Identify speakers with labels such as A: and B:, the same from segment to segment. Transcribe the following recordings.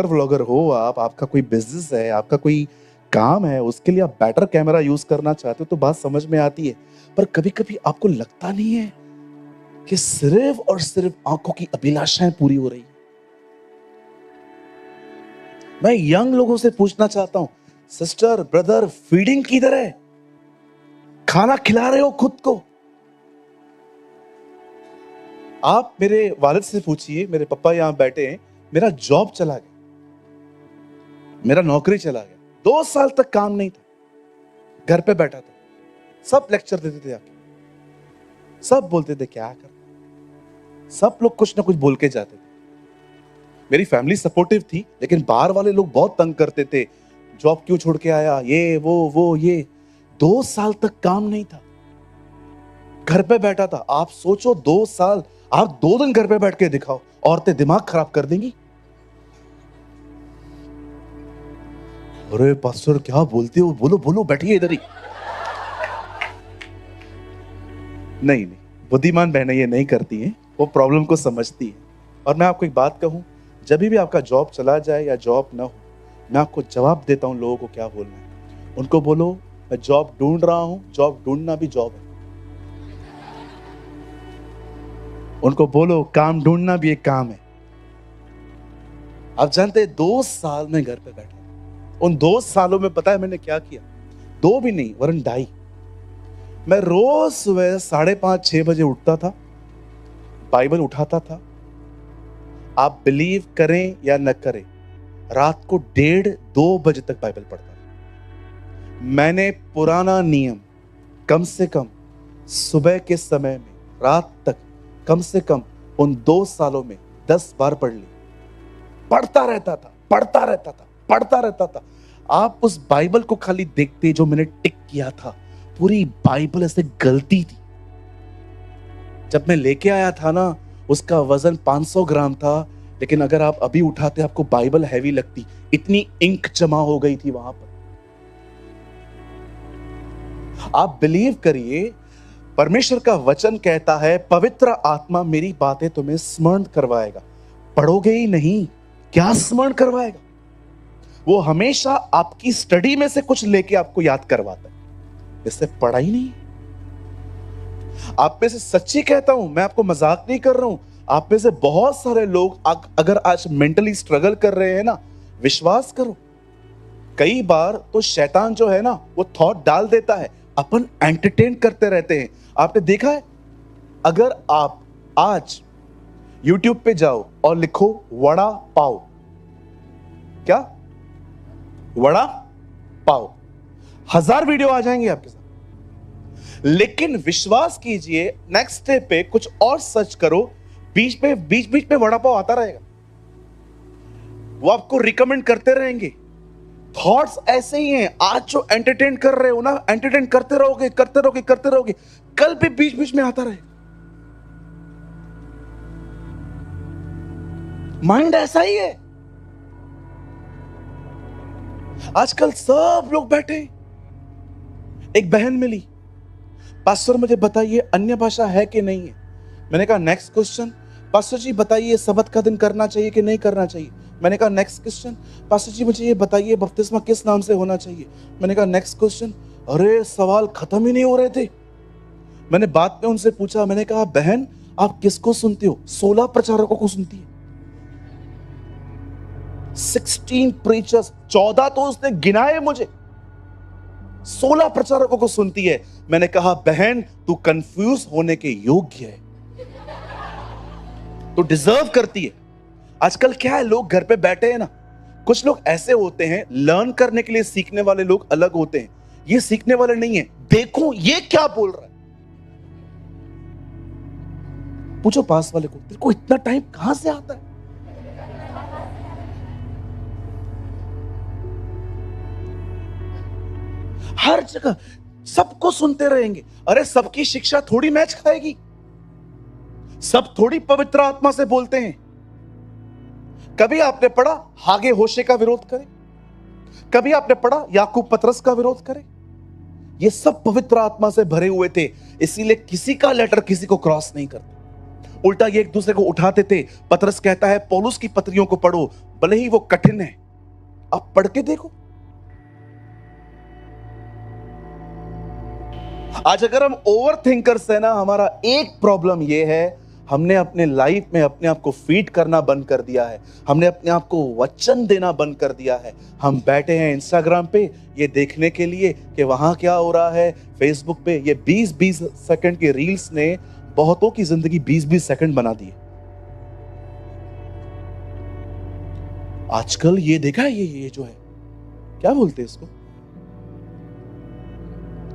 A: Vlogger हो आप, आपका कोई बिजनेस है, आपका कोई काम है, उसके लिए आप बेटर कैमरा यूज करना चाहते हो तो बात समझ में आती है। पर कभी कभी आपको लगता नहीं है कि सिर्फ और सिर्फ आंखों की अभिलाषाएं पूरी हो रही है। मैं यंग लोगों से पूछना चाहता हूं, सिस्टर ब्रदर, फीडिंग किधर है? खाना खिला रहे हो खुद को? आप मेरे वालिद से पूछिए, मेरे पापा यहां बैठे हैं, मेरा जॉब चला गया, मेरा नौकरी चला गया, 2 साल तक काम नहीं था, घर पे बैठा था। सब लेक्चर देते थे आके, सब बोलते थे क्या कर, सब लोग कुछ ना कुछ बोल के जाते थे। मेरी फैमिली सपोर्टिव थी, लेकिन बाहर वाले लोग बहुत तंग करते थे, जॉब क्यों छोड़ के आया, ये वो ये। 2 साल तक काम नहीं था, घर पे बैठा था। आप सोचो 2 साल, आप 2 दिन घर पे बैठ के दिखाओ, औरतें दिमाग खराब कर देंगी। अरे पास्टर क्या बोलते हो, बोलो बोलो, बैठिए इधर ही। नहीं, बुद्धिमान बहनें ये नहीं करती हैं, वो प्रॉब्लम को समझती है। और मैं आपको एक बात कहूं, जब भी आपका जॉब चला जाए या जॉब ना हो, मैं आपको जवाब देता हूं लोगों को क्या बोलना है। उनको बोलो मैं जॉब ढूंढ रहा हूं, जॉब ढूंढना भी जॉब है। उनको बोलो काम ढूंढना भी एक काम है। आप जानते हैं 2 साल में घर पे बैठा, उन 2 सालों में पता है मैंने क्या किया? 2 भी नहीं वरन 2.5। मैं रोज सुबह 5:30-6 बजे उठता था, बाइबल उठाता था। आप बिलीव करें या न करें, रात को 1:30-2 बजे तक बाइबल पढ़ता था। मैंने पुराना नियम कम से कम सुबह के समय में रात तक कम से कम उन 2 सालों में 10 बार पढ़ ली। पढ़ता रहता था, पढ़ता रहता था, पढ़ता रहता था। आप उस बाइबल को खाली देखते जो मैंने टिक किया था, पूरी बाइबल ऐसे गलती थी। जब मैं लेके आया था ना, उसका वजन 500 ग्राम था, लेकिन अगर आप अभी उठाते आपको बाइबल हैवी लगती, इतनी इंक जमा हो गई थी वहां पर। आप बिलीव करिए, परमेश्वर का वचन कहता है पवित्र आत्मा मेरी बातें तुम्हें स्मरण करवाएगा। पढ़ोगे ही नहीं, क्या स्मरण करवाएगा? वो हमेशा आपकी स्टडी में से कुछ लेके आपको याद करवाता है, इससे पढ़ा ही नहीं। आप में से सच्ची कहता हूं, मैं आपको मजाक नहीं कर रहा हूं, आप में से बहुत सारे लोग अगर आज मेंटली स्ट्रगल कर रहे हैं ना, विश्वास करो, कई बार तो शैतान जो है ना, वो थॉट डाल देता है, अपन एंटरटेन करते रहते हैं। आपने देखा है, अगर आप आज YouTube पे जाओ और लिखो वड़ा पाव, क्या वड़ा पाव, 1000 वीडियो आ जाएंगे आपके साथ। लेकिन विश्वास कीजिए, नेक्स्ट स्टेप पे कुछ और सर्च करो, बीच में वड़ा पाव आता रहेगा, वो आपको रिकमेंड करते रहेंगे। थॉट्स ऐसे ही हैं, आज जो एंटरटेन कर रहे हो ना, एंटरटेन करते रहोगे, कल भी बीच में आता रहेगा। माइंड ऐसा ही है। आजकल सब लोग बैठे। एक बहन मिली, पास्टर मुझे बताइए अन्य भाषा है कि नहीं है। मैंने कहा नेक्स्ट क्वेश्चन। पास्टर जी बताइए सबत का दिन करना चाहिए कि नहीं करना चाहिए। मैंने कहा नेक्स्ट क्वेश्चन। पास्टर जी मुझे ये बताइए बपतिस्मा किस नाम से होना चाहिए। मैंने कहा नेक्स्ट क्वेश्चन। अरे सवाल खत्म ही नहीं हो रहे थे। मैंने बाद में उनसे पूछा, मैंने कहा बहन आप किसको सुनते हो? 16 प्रचारकों को सुनती है, 16 प्रीचर्स, 14 तो उसने गिनाए मुझे, 16 प्रचारकों को सुनती है। मैंने कहा बहन तू कंफ्यूज होने के योग्य है, तो डिजर्व करती है। आजकल क्या है, लोग घर पे बैठे हैं ना, कुछ लोग ऐसे होते हैं, लर्न करने के लिए सीखने वाले लोग अलग होते हैं, ये सीखने वाले नहीं है। देखो ये क्या बोल रहा है, पूछो पास वाले को, तेरे को इतना टाइम कहां से आता है? हर जगह सबको सुनते रहेंगे। अरे सबकी शिक्षा थोड़ी मैच खाएगी, सब थोड़ी पवित्र आत्मा से बोलते हैं। कभी आपने पढ़ा हागे होशे का विरोध करे, कभी आपने पढ़ा याकूब पतरस का विरोध करे? ये सब पवित्र आत्मा से भरे हुए थे, इसीलिए किसी का लेटर किसी को क्रॉस नहीं करता। उल्टा ये एक दूसरे को उठाते थे। पतरस कहता है पौलुस की पत्रियों को पढ़ो, भले ही वो कठिन है, आप पढ़ के देखो। आज अगर हम ओवर थिंकर्स है ना, हमारा एक प्रॉब्लम ये है, हमने अपने लाइफ में अपने आप को फीड करना बंद कर दिया है। हमने अपने आप को वचन देना बंद कर दिया है। हम बैठे हैं इंस्टाग्राम पे ये देखने के लिए कि वहां क्या हो रहा है, फेसबुक पे ये 20-20 सेकंड के रील्स ने बहुतों की जिंदगी 20-20 सेकंड बना दी है। आजकल ये देखा है, ये जो है क्या बोलते हैं इसको,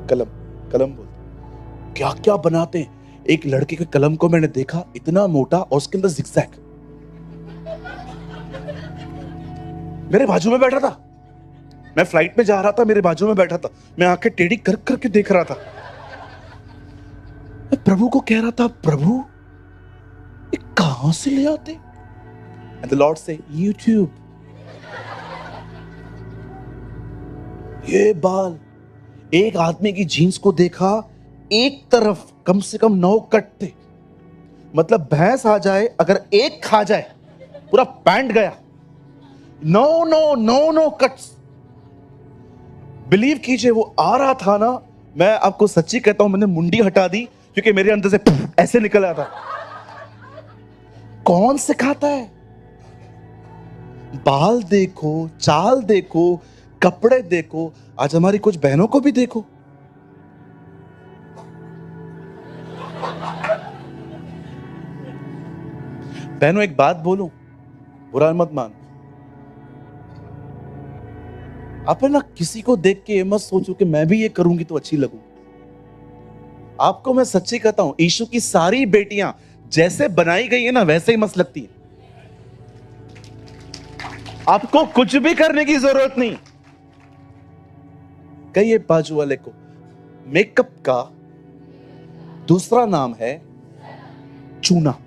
A: कलम बोलते, क्या क्या बनाते हैं। एक लड़के के कलम को मैंने देखा, इतना मोटा और उसके अंदर जिगजैग। मेरे बाजू में बैठा था, मैं फ्लाइट में जा रहा था, मेरे बाजू में बैठा था, मैं आंखें टेढ़ी कर करके देख रहा था। मैं प्रभु को कह रहा था, प्रभु ये कहां से ले आते? एंड द लॉर्ड से, यूट्यूब। ये बाल, एक आदमी की जीन्स को देखा, एक तरफ कम से कम 9 कट थे। मतलब भैंस आ जाए, अगर एक खा जाए पूरा पैंट गया। 9 कट्स। बिलीव कीजिए वो आ रहा था ना, मैं आपको सच्ची कहता हूं, मैंने मुंडी हटा दी क्योंकि मेरे अंदर से ऐसे निकल आया था। कौन सिखाता है? बाल देखो, चाल देखो, कपड़े देखो। आज हमारी कुछ बहनों को भी देखो, बहनों एक बात बोलूं, बुरा मत मान। आप है ना किसी को देख के ये मत सोचो कि मैं भी ये करूंगी तो अच्छी लगूं। आपको मैं सच्ची कहता हूं, यीशु की सारी बेटियां जैसे बनाई गई है ना, वैसे ही मस्त लगती है। आपको कुछ भी करने की जरूरत नहीं। कहिए बाजू वाले को, मेकअप का दूसरा नाम है चूना।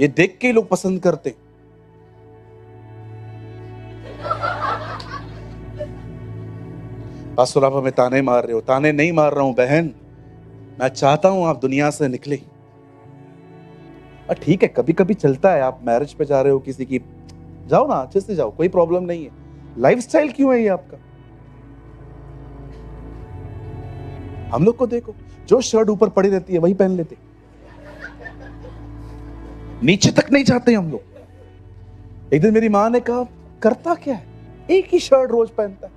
A: ये देख के लोग पसंद करते। पास्टर आप हमें ताने मार रहे हो। ताने नहीं मार रहा हूं बहन, मैं चाहता हूं आप दुनिया से निकले। ठीक है, कभी कभी चलता है, आप मैरिज पे जा रहे हो किसी की, जाओ ना, अच्छे से जाओ, कोई प्रॉब्लम नहीं है। लाइफस्टाइल क्यों है ये आपका? हम लोग को देखो, जो शर्ट ऊपर पड़ी रहती है वही पहन लेते, नीचे तक नहीं जाते हम लोग। एक दिन मेरी मां ने कहा, करता क्या है, एक ही शर्ट रोज पहनता है।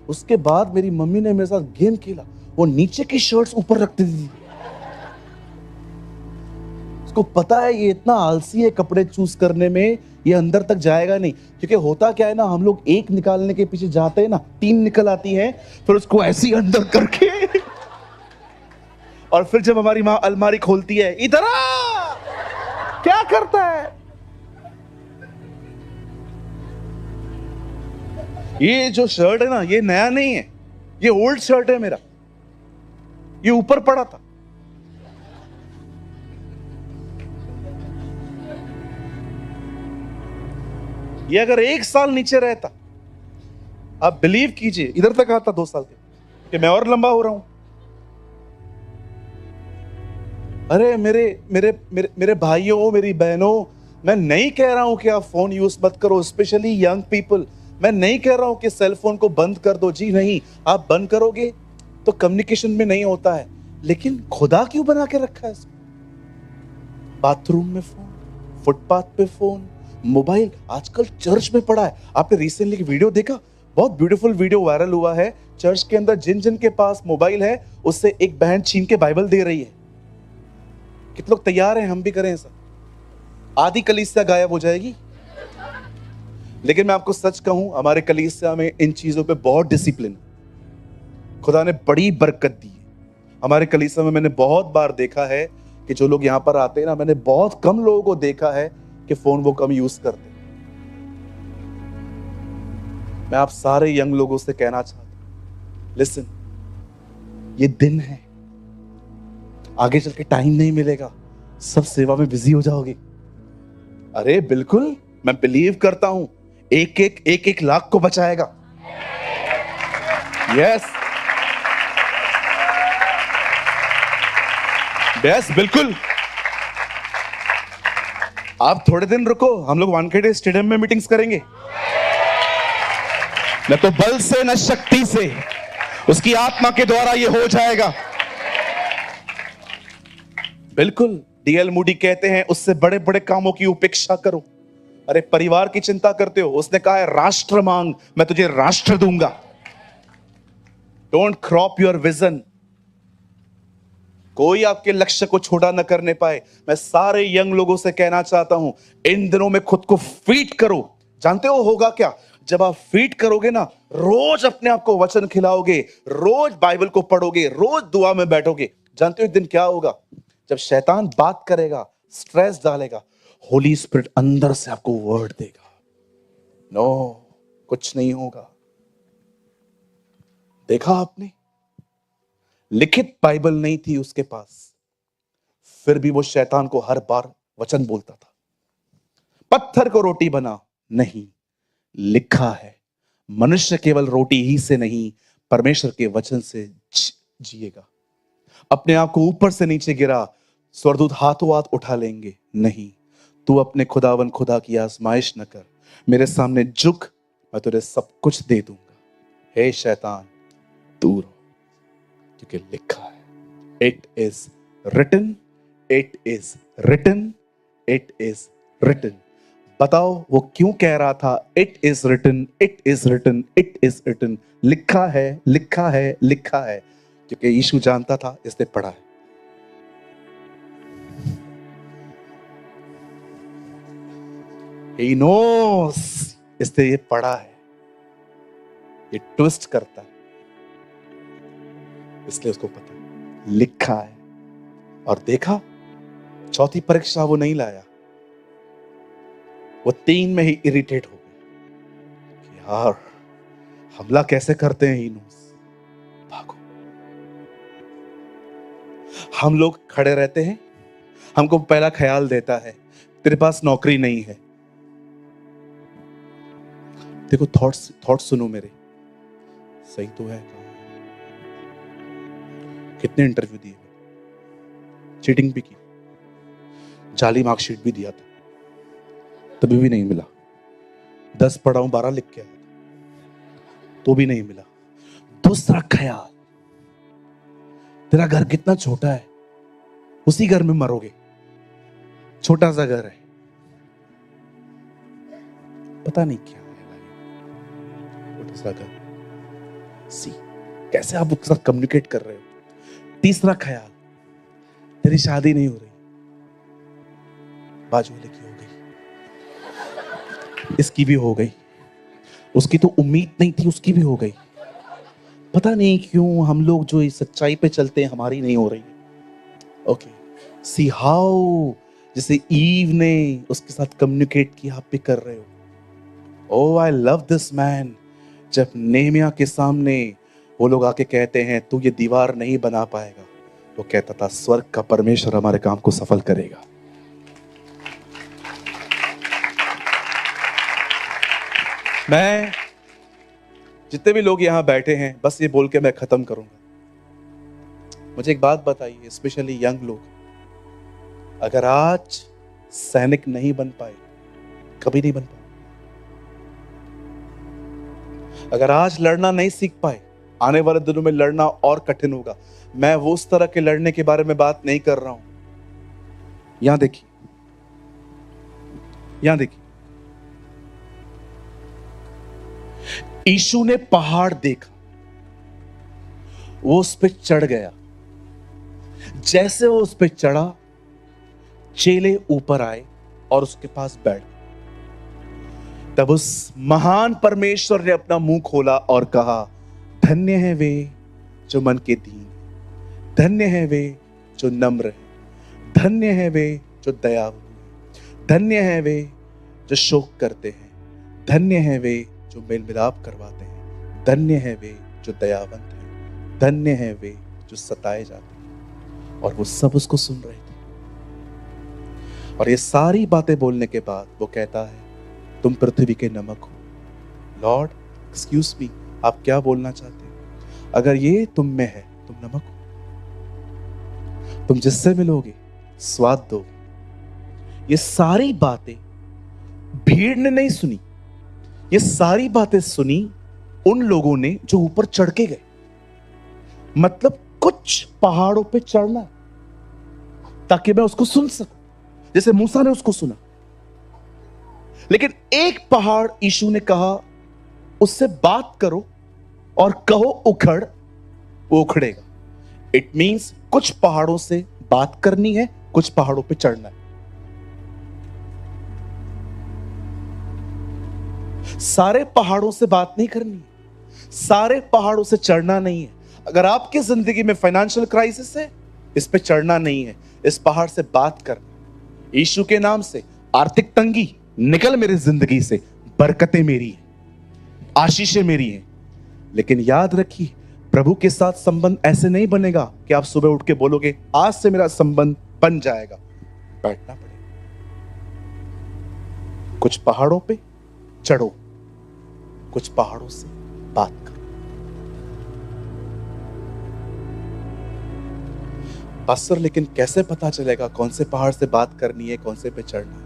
A: उसके बाद मेरी मम्मी ने मेरे साथ गेम खेला, वो नीचे की शर्ट्स ऊपर रखती थी। उसको पता है ये इतना आलसी है कपड़े चूज करने में, ये अंदर तक जाएगा नहीं। क्योंकि होता क्या है ना, हम लोग एक निकालने के पीछे जाते हैं ना, 3 निकल आती है, फिर उसको ऐसी अंदर करके और फिर जब हमारी मां अलमारी खोलती है, इधर आ, क्या करता है? ये जो शर्ट है ना, ये नया नहीं है, ये ओल्ड शर्ट है मेरा, ये ऊपर पड़ा था। ये अगर 1 साल नीचे रहता, आप बिलीव कीजिए, इधर तक आता 2 साल के, कि मैं और लंबा हो रहा हूं। अरे मेरे मेरे मेरे मेरे भाइयों, मेरी बहनों, मैं नहीं कह रहा हूं कि आप फोन यूज मत करो, स्पेशली यंग पीपल। मैं नहीं कह रहा हूं कि सेल फोन को बंद कर दो, जी नहीं। आप बंद करोगे तो कम्युनिकेशन में नहीं होता है, लेकिन खुदा क्यों बना के रखा है इसको? बाथरूम में फोन, फुटपाथ पे फोन, मोबाइल आजकल चर्च में पड़ा है। आपने रिसेंटली एक वीडियो देखा, बहुत ब्यूटीफुल वीडियो वायरल हुआ है। चर्च के अंदर जिन जिन के पास मोबाइल है, उससे एक बहन छीन के बाइबल दे रही है। कितने लोग तैयार हैं हम भी करें ऐसा? आधी कलीसिया गायब हो जाएगी। लेकिन मैं आपको सच कहूं, हमारे कलीसिया में इन चीजों पे बहुत डिसिप्लिन, खुदा ने बड़ी बरकत दी है। हमारे कलीसिया में मैंने बहुत बार देखा है कि जो लोग यहां पर आते हैं ना, मैंने बहुत कम लोगों को देखा है कि फोन वो कम यूज करते। मैं आप सारे यंग लोगों से कहना चाहता हूं, लिसन, ये दिन है, आगे चल के टाइम नहीं मिलेगा, सब सेवा में बिजी हो जाओगे। अरे बिल्कुल, मैं बिलीव करता हूं एक एक लाख को बचाएगा। यस, यस, बिल्कुल। आप थोड़े दिन रुको, हम लोग वानखेड़े स्टेडियम में मीटिंग्स करेंगे। न तो बल से न शक्ति से, उसकी आत्मा के द्वारा ये हो जाएगा। बिल्कुल। डीएल मूडी कहते हैं उससे बड़े बड़े कामों की उपेक्षा करो। अरे परिवार की चिंता करते हो, उसने कहा है राष्ट्र मांग, मैं तुझे राष्ट्र दूंगा। Don't crop your vision. कोई आपके लक्ष्य को छोटा न करने पाए। मैं सारे यंग लोगों से कहना चाहता हूं, इन दिनों में खुद को फीड करो। जानते हो होगा क्या? जब आप फीड करोगे ना, रोज अपने आप को वचन खिलाओगे, रोज बाइबल को पढ़ोगे, रोज दुआ में बैठोगे, जानते हो एक दिन क्या होगा? जब शैतान बात करेगा, स्ट्रेस डालेगा, होली स्पिरिट अंदर से आपको वर्ड देगा। नो, कुछ नहीं होगा। देखा आपने, लिखित बाइबल नहीं थी उसके पास, फिर भी वो शैतान को हर बार वचन बोलता था। पत्थर को रोटी बना, नहीं, लिखा है मनुष्य केवल रोटी ही से नहीं, परमेश्वर के वचन से जिएगा। अपने आप को ऊपर से नीचे गिरा, स्वर्गदूत हाथों हाथ उठा लेंगे, नहीं। तू अपने खुदावन खुदा की आजमाइश न कर, मेरे सामने झुक, मैं तुझे सब कुछ दे दूंगा। हे शैतान, दूर हो, क्योंकि लिखा है। It is written, it is written, it is written. बताओ वो क्यों कह रहा था it is written, it is written, it is written? लिखा है, लिखा है, लिखा है, क्योंकि यीशु जानता था इसने पढ़ा है। He knows, इसने ये पढ़ा है। ये ट्विस्ट करता है, इसलिए उसको पता है लिखा है। और देखा, चौथी परीक्षा वो नहीं लाया, वो 3 में ही इरिटेट हो गया। यार हमला कैसे करते हैं इनोस, भागो। हम लोग खड़े रहते हैं, हमको पहला ख्याल देता है तेरे पास नौकरी नहीं है। देखो थॉट्स सुनो मेरे, सही तो है। कितने इंटरव्यू दिए, चीटिंग भी की, जाली मार्कशीट भी दिया था, तभी भी नहीं मिला। 10 पढ़ा हूं, 12 लिख के आया तो भी नहीं मिला। दूसरा ख्याल, तेरा घर कितना छोटा है, उसी घर में मरोगे, छोटा सा घर है, पता नहीं क्या है छोटा सा घर। सी कैसे आप उसके साथ कम्युनिकेट कर रहे हो। तीसरा ख्याल, तेरी शादी नहीं हो रही, बाजू वाले की हो गई, इसकी भी हो गई, उसकी तो उम्मीद नहीं थी, उसकी भी हो गई। पता नहीं क्यों हम लोग जो इस सच्चाई पे चलते हैं, हमारी नहीं हो रही। ओके, सी हाउ, जैसे ईव ने उसके साथ कम्युनिकेट किया, आप भी कर रहे हो। ओह आई लव दिस मैन। जब नेहमिया के सामने वो लोग आके कहते हैं तू ये दीवार नहीं बना पाएगा, वो कहता था स्वर्ग का परमेश्वर हमारे काम को सफल करेगा। मैं जितने भी लोग यहां बैठे हैं, बस ये बोल के मैं खत्म करूंगा। मुझे एक बात बताइए, स्पेशली यंग लोग, अगर आज सैनिक नहीं बन पाए, कभी नहीं बन पाए। अगर आज लड़ना नहीं सीख पाए, आने वाले दिनों में लड़ना और कठिन होगा। मैं वो उस तरह के लड़ने के बारे में बात नहीं कर रहा हूं। यहां देखिए, यहां देखिए, यीशु ने पहाड़ देखा, वो उस पे चढ़ गया। जैसे वो उस पे चढ़ा, चेले ऊपर आए और उसके पास बैठ गए। तब उस महान परमेश्वर ने अपना मुंह खोला और कहा, धन्य है वे जो मन के दीन, धन्य है वे जो नम्र है, धन्य है वे जो दयालु है, धन्य है वे जो शोक करते हैं, धन्य है वे जो मेल मिलाप करवाते हैं, धन्य है वे जो दयावंत हैं, धन्य है वे जो सताए जाते हैं। और वो सब उसको सुन रहे थे। और ये सारी बातें बोलने के बाद वो कहता है, तुम पृथ्वी के नमक हो। लॉर्ड एक्सक्यूज मी, आप क्या बोलना चाहते हैं? अगर ये तुम में है, तुम नमक हो, तुम जिससे मिलोगे स्वाद दोगे। ये सारी बातें भीड़ ने नहीं सुनी, ये सारी बातें सुनी उन लोगों ने जो ऊपर चढ़ के गए। मतलब कुछ पहाड़ों पे चढ़ना ताकि मैं उसको सुन सकूं, जैसे मूसा ने उसको सुना। लेकिन एक पहाड़ यीशु ने कहा उससे बात करो और कहो उखड़, वो उखड़ेगा। इट मींस कुछ पहाड़ों से बात करनी है, कुछ पहाड़ों पे चढ़ना है। सारे पहाड़ों से बात नहीं करनी है, सारे पहाड़ों से चढ़ना नहीं है। अगर आपकी जिंदगी में फाइनेंशियल क्राइसिस है, इस पे चढ़ना नहीं है, इस पहाड़ से बात करना। यीशु के नाम से आर्थिक तंगी निकल मेरी जिंदगी से, बरकतें मेरी है, आशीषें मेरी हैं। लेकिन याद रखिए, प्रभु के साथ संबंध ऐसे नहीं बनेगा कि आप सुबह उठ के बोलोगे आज से मेरा संबंध बन जाएगा। बैठना पड़ेगा, कुछ पहाड़ों पे चढ़ो, कुछ पहाड़ों से बात करो। पास्टर, लेकिन कैसे पता चलेगा कौन से पहाड़ से बात करनी है, कौन से पे चढ़ना है?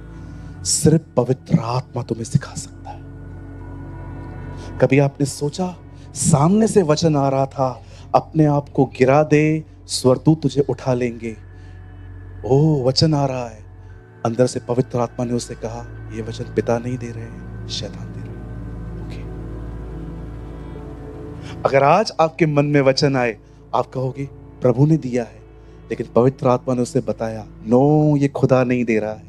A: सिर्फ पवित्र आत्मा तुम्हें सिखा सकता है। कभी आपने सोचा सामने से वचन आ रहा था, अपने आप को गिरा दे, स्वर्गदूत तुझे उठा लेंगे। ओ वचन आ रहा है, अंदर से पवित्र आत्मा ने उसे कहा ये वचन पिता नहीं दे रहे हैं, शैतान दे रहे हैं। ओके। अगर आज आपके मन में वचन आए, आप कहोगे प्रभु ने दिया है, लेकिन पवित्र आत्मा ने उसे बताया नो, ये खुदा नहीं दे रहा है,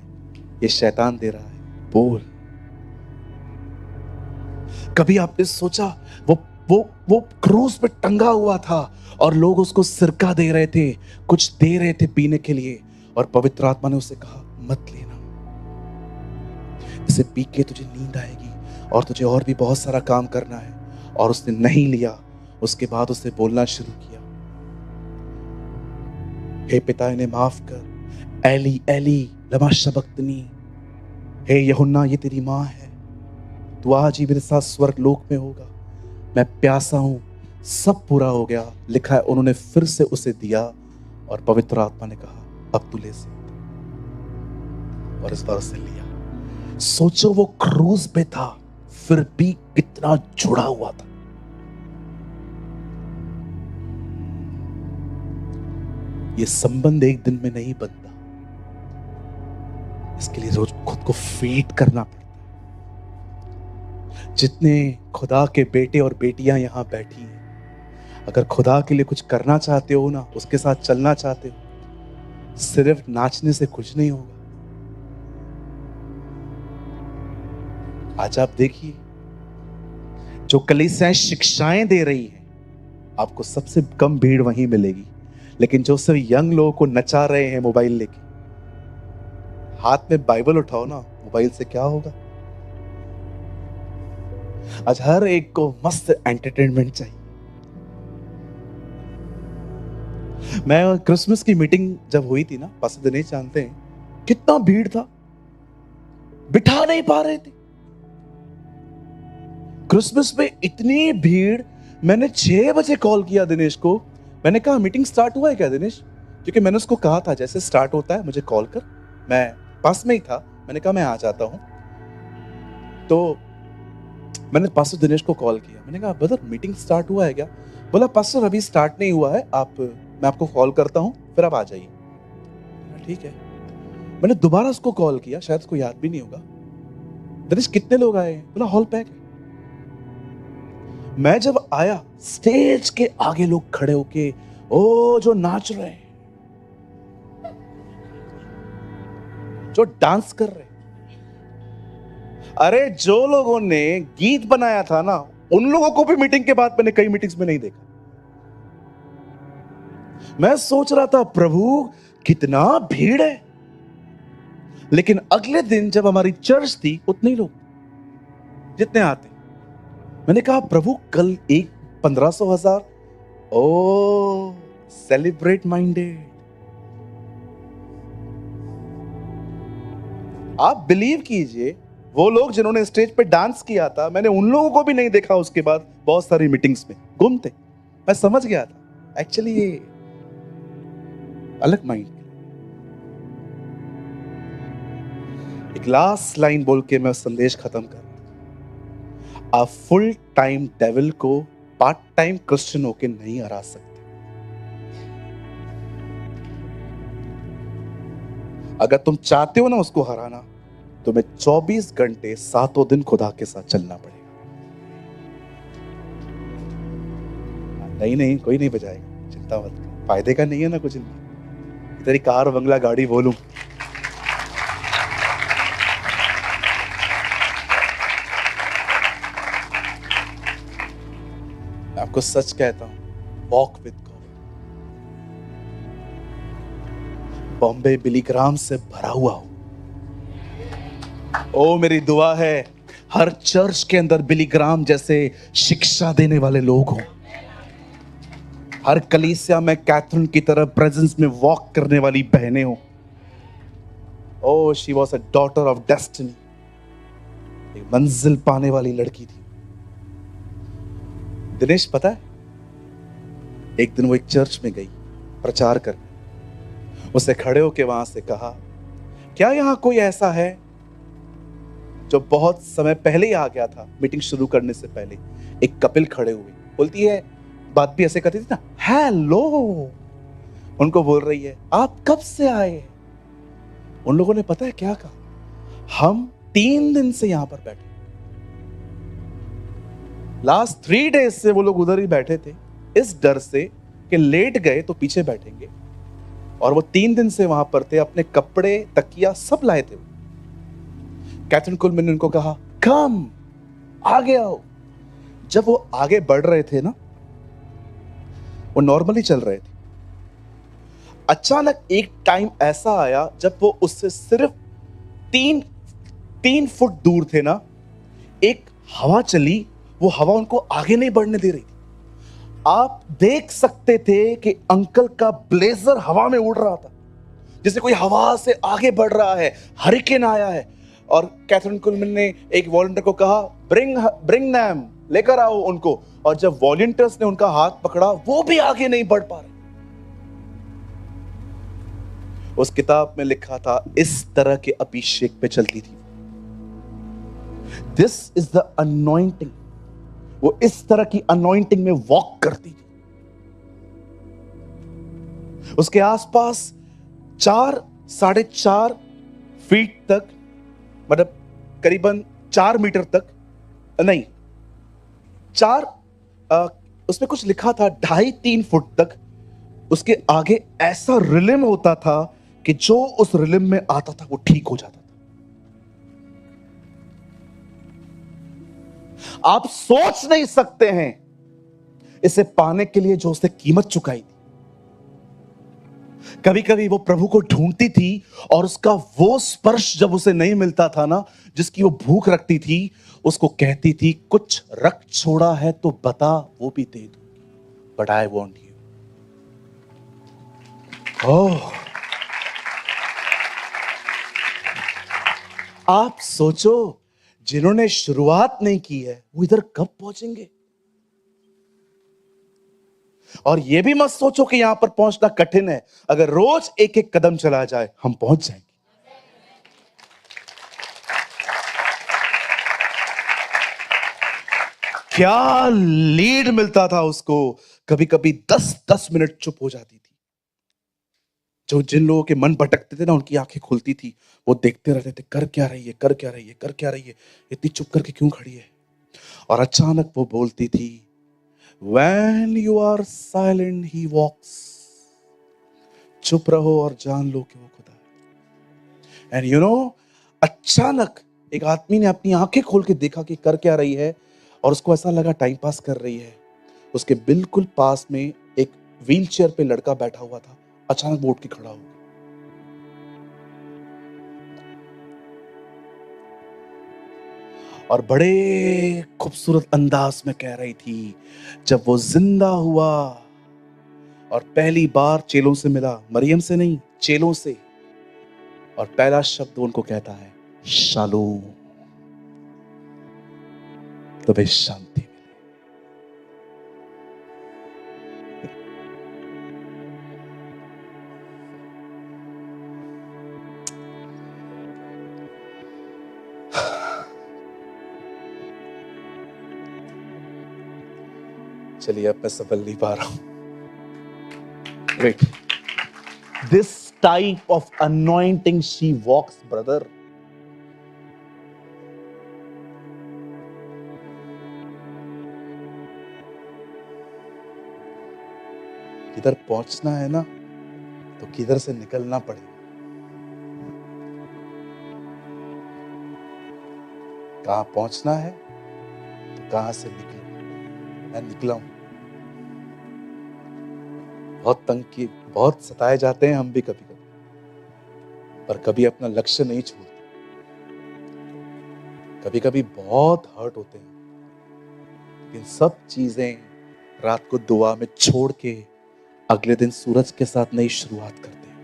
A: ये शैतान दे रहा है, बोल। कभी आपने सोचा वो क्रूस पे टंगा हुआ था और लोग उसको सिरका दे रहे थे, कुछ दे रहे थे पीने के लिए, और पवित्र आत्मा ने उसे कहा मत लेना, इसे पी के तुझे नींद आएगी और तुझे और भी बहुत सारा काम करना है। और उसने नहीं लिया। उसके बाद उसे बोलना शुरू किया, हे पिता इन्हें माफ कर, एली एली लमा शबक्तनी, हे यूहन्ना ये तेरी माँ है, तू आज ही मेरे साथ स्वर्ग लोक में होगा, मैं प्यासा हूं। सब पूरा हो गया, लिखा है उन्होंने फिर से उसे दिया और पवित्र आत्मा ने कहा अब तू ले सकता, और इस बार उसे लिया। सोचो वो क्रूज पे था, फिर भी कितना जुड़ा हुआ था। ये संबंध एक दिन में नहीं बनता, इसके लिए रोज खुद को फीड करना पड़ता है। जितने खुदा के बेटे और बेटियां यहां बैठी हैं, अगर खुदा के लिए कुछ करना चाहते हो ना, उसके साथ चलना चाहते हो, सिर्फ नाचने से कुछ नहीं होगा। आज आप देखिए, जो कलीसियाएं शिक्षाएं दे रही हैं, आपको सबसे कम भीड़ वहीं मिलेगी। लेकिन जो सिर्फ यंग लोगों को नचा रहे हैं मोबाइल लेके, हाथ में बाइबल उठाओ ना, मोबाइल से क्या होगा? आज हर एक को मस्त एंटरटेनमेंट चाहिए। मैं क्रिसमस की मीटिंग जब हुई थी ना, पास्टर दिनेश जानते हैं कितना भीड़ था, बिठा नहीं पा रहे थे। क्रिसमस में इतनी भीड़, मैंने 6 बजे कॉल किया दिनेश को। मैंने कहा मीटिंग स्टार्ट हुआ है क्या दिनेश? क्योंकि मैंने उसको कहा था जैसे स्टार्ट होता है मुझे कॉल कर, मैं पास में ही था, मैंने कहा मैं आ जाता हूं। तो मैंने पास्टर दिनेश को कॉल किया, मैंने कहा ब्रदर मीटिंग स्टार्ट हुआ है क्या? बोला पास्टर अभी स्टार्ट नहीं हुआ है, मैं आपको कॉल करता हूं, फिर आप आ जाइए। ठीक है। मैंने दोबारा उसको कॉल किया, शायद उसको याद भी नहीं होगा। दिनेश कितने लोग आए? बोला हॉल पैक है। मैं जब आया, स्टेज के आगे लोग खड़े होके ओ जो नाच रहे हैं, जो डांस कर रहे हैं। अरे जो लोगों ने गीत बनाया था ना, उन लोगों को भी मीटिंग के बाद मैंने कई मीटिंग्स में नहीं देखा। मैं सोच रहा था प्रभु कितना भीड़ है, लेकिन अगले दिन जब हमारी चर्च थी, उतने ही लोग जितने आते। मैंने कहा प्रभु कल 1500 1000, ओ सेलिब्रेट माइंडेड। आप बिलीव कीजिए, वो लोग जिन्होंने स्टेज पे डांस किया था, मैंने उन लोगों को भी नहीं देखा। उसके बाद बहुत सारी मीटिंग्स में गुम थे। मैं समझ गया था एक्चुअली ये अलग माइंड के लिए। एक लास्ट लाइन बोल के मैं संदेश खत्म कर रहा हूं। आप फुल टाइम डेविल को पार्ट टाइम क्रिश्चियन होके नहीं हरा सकते। अगर तुम चाहते हो ना उसको हराना, तुम्हें 24 घंटे 7 दिन खुदा के साथ चलना पड़ेगा। नहीं नहीं, कोई नहीं बजाएगा, चिंता मत कर, फायदे का नहीं है ना कुछ नहीं। तेरी कार बंगला गाड़ी बोलूं, मैं आपको सच कहता हूं, वॉक विद गॉड। बॉम्बे बिलीग्राम से भरा हुआ हो। ओ मेरी दुआ है हर चर्च के अंदर बिलीग्राम जैसे शिक्षा देने वाले लोग हों। हर कलीसिया में कैथरीन की तरह प्रेजेंस में वॉक करने वाली बहनें हों। Oh she was a daughter of destiny, एक मंजिल पाने वाली लड़की थी। दिनेश पता है, एक दिन वो एक चर्च में गई प्रचार करने। उसे खड़े होके वहां से कहा, क्या यहां कोई ऐसा है जो बहुत समय पहले ही आ गया था? मीटिंग शुरू करने से पहले एक कपिल खड़े हुए, बोलती है, बात भी ऐसे करती थी ना, हेलो। उनको बोल रही है, आप कब से आए? उन लोगों ने पता है क्या कहा? हम 3 दिन से यहां पर बैठे, लास्ट 3 डेज से वो लोग उधर ही बैठे थे, इस डर से कि लेट गए तो पीछे बैठेंगे। और वो 3 दिन से वहां पर थे, अपने कपड़े तकिया सब लाए थे। कैथरीन कुलमैन ने उनको कहा, कम आगे आओ। जब वो आगे बढ़ रहे थे ना, वो नॉर्मली चल रहे थे, अचानक एक टाइम ऐसा आया जब वो उससे सिर्फ 3 फुट दूर थे ना, एक हवा चली, वो हवा उनको आगे नहीं बढ़ने दे रही थी। आप देख सकते थे कि अंकल का ब्लेजर हवा में उड़ रहा था, जैसे कोई हवा से आगे बढ़ रहा है, हरिकेन आया है। और कैथरीन कुलमैन ने एक वॉलंटियर को कहा, ब्रिंग देम, लेकर आओ उनको। और जब वॉलंटियर्स ने उनका हाथ पकड़ा, वो भी आगे नहीं बढ़ पा रहे। उस किताब में लिखा था, इस तरह के अभिषेक पे चलती थी। This is the anointing. वो इस तरह की अनॉइंटिंग में वॉक करती थी। उसके आसपास 4-4.5 फीट तक, मतलब करीबन 4 मीटर तक नहीं, 4 उसमें कुछ लिखा था 2.5-3 फुट तक उसके आगे ऐसा रिलिम होता था कि जो उस रिलिम में आता था वो ठीक हो जाता था। आप सोच नहीं सकते हैं इसे पाने के लिए जो उसने कीमत चुकाई थी। कभी कभी वो प्रभु को ढूंढती थी और उसका वो स्पर्श जब उसे नहीं मिलता था ना, जिसकी वो भूख रखती थी, उसको कहती थी, कुछ रख छोड़ा है तो बता, वो भी दे दूंगी, बट आई वॉन्ट यू। ओह, आप सोचो, जिन्होंने शुरुआत नहीं की है वो इधर कब पहुंचेंगे? और ये भी मत सोचो कि यहां पर पहुंचना कठिन है। अगर रोज एक एक कदम चला जाए, हम पहुंच जाएंगे। क्या लीड मिलता था उसको। कभी कभी 10-10 मिनट चुप हो जाती थी। जो जिन लोगों के मन भटकते थे ना, उनकी आंखें खुलती थी, वो देखते रहते थे, कर क्या रही है, कर क्या रही है, कर क्या रही है, इतनी चुप करके क्यों खड़ी है। और अचानक वो बोलती थी, When you are silent, he walks. चुप रहो और जान लो कि वो खुदा है। And you know, अचानक एक आदमी ने अपनी आंखें खोल के देखा कि कर क्या रही है, और उसको ऐसा लगा टाइम पास कर रही है। उसके बिल्कुल पास में एक व्हील चेयर पे लड़का बैठा हुआ था। अचानक वो उठ के खड़ा हो गया। और बड़े खूबसूरत अंदाज में कह रही थी, जब वो जिंदा हुआ और पहली बार चेलों से मिला, मरियम से नहीं, चेलों से, और पहला शब्द उनको कहता है, शालोम, तुम्हें शांति मिले। चलिए अब मैं संभल नहीं पा रहा हूं। Wait, this type of anointing she walks brother. किधर पहुंचना है ना तो किधर से निकलना पड़ेगा। कहां पहुंचना है तो कहां से निकलूं। मैं निकला हूं। बहुत तंग किए, बहुत सताए जाते हैं हम भी कभी कभी, पर कभी अपना लक्ष्य नहीं छोड़ते। कभी कभी बहुत हर्ट होते हैं, लेकिन सब चीजें रात को दुआ में छोड़ के अगले दिन सूरज के साथ नई शुरुआत करते हैं।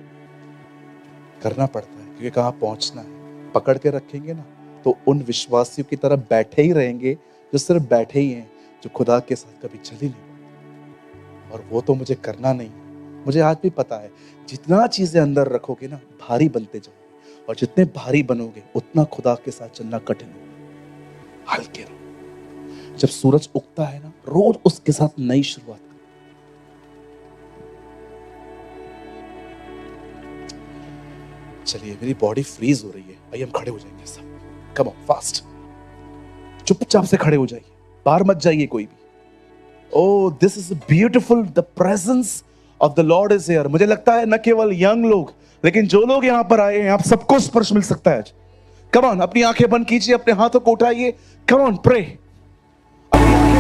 A: करना पड़ता है क्योंकि कहां पहुंचना है। पकड़ के रखेंगे ना तो उन विश्वासियों की तरह बैठे ही रहेंगे जो सिर्फ बैठे ही हैं, जो खुदा के साथ कभी चल ही नहीं पाते। और वो तो मुझे करना नहीं है। मुझे आज भी पता है जितना चीजें अंदर रखोगे ना भारी बनते जाओगे, और जितने भारी बनोगे उतना खुदा के साथ चलना कठिन होगा। हल्के रहो। जब सूरज उगता है ना रोज उसके साथ नई शुरुआत करो। चलिए मेरी बॉडी फ्रीज हो रही है। आइए हम खड़े हो जाएंगे सब। Come on fast. चुपचाप से खड़े हो जाइए, बाहर मत जाइए कोई भी। Oh, this is beautiful. The presence of the Lord is here. मुझे लगता है न केवल यंग लोग, लेकिन जो लोग यहाँ पर आए हैं आप सबको स्पर्श मिल सकता है आज। Come on, अपनी आंखें बंद कीजिए, अपने हाथों को उठाइए। Come on, pray. अपनी आंखें